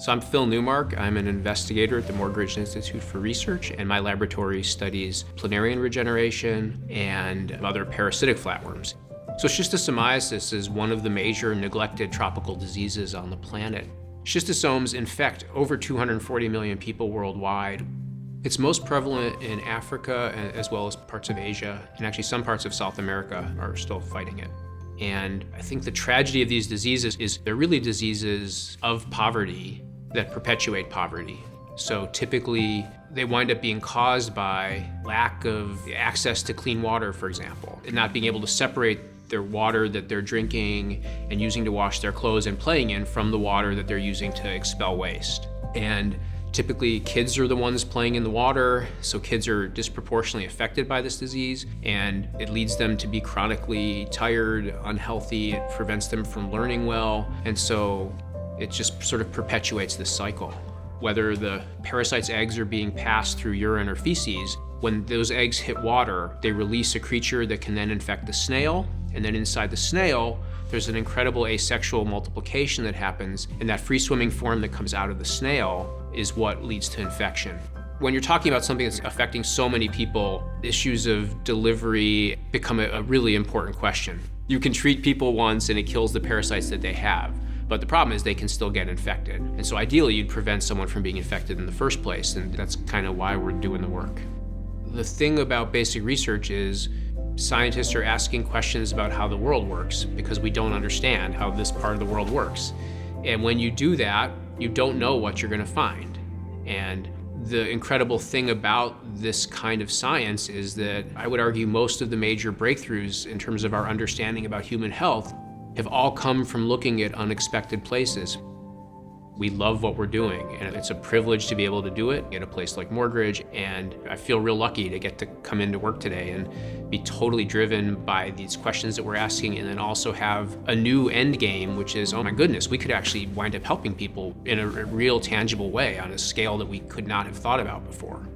So I'm Phil Newmark. I'm an investigator at the Morgridge Institute for Research, and my laboratory studies planarian regeneration and other parasitic flatworms. So schistosomiasis is one of the major neglected tropical diseases on the planet. Schistosomes infect over 240 million people worldwide. It's most prevalent in Africa as well as parts of Asia, and actually some parts of South America are still fighting it. And I think the tragedy of these diseases is they're really diseases of poverty that perpetuate poverty. So typically they wind up being caused by lack of access to clean water, for example, and not being able to separate their water that they're drinking and using to wash their clothes and playing in from the water that they're using to expel waste. And typically kids are the ones playing in the water, so kids are disproportionately affected by this disease, and it leads them to be chronically tired, unhealthy, it prevents them from learning well, and so it just sort of perpetuates this cycle. Whether the parasite's eggs are being passed through urine or feces, when those eggs hit water, they release a creature that can then infect the snail, and then inside the snail, there's an incredible asexual multiplication that happens, and that free-swimming form that comes out of the snail is what leads to infection. When you're talking about something that's affecting so many people, issues of delivery become a really important question. You can treat people once and it kills the parasites that they have, but the problem is they can still get infected. And so ideally you'd prevent someone from being infected in the first place, and that's kind of why we're doing the work. The thing about basic research is scientists are asking questions about how the world works because we don't understand how this part of the world works. And when you do that, you don't know what you're going to find. And the incredible thing about this kind of science is that I would argue most of the major breakthroughs in terms of our understanding about human health have all come from looking at unexpected places. We love what we're doing, and it's a privilege to be able to do it at a place like Morgridge, and I feel real lucky to get to come into work today and be totally driven by these questions that we're asking, and then also have a new end game, which is, oh my goodness, we could actually wind up helping people in a real tangible way on a scale that we could not have thought about before.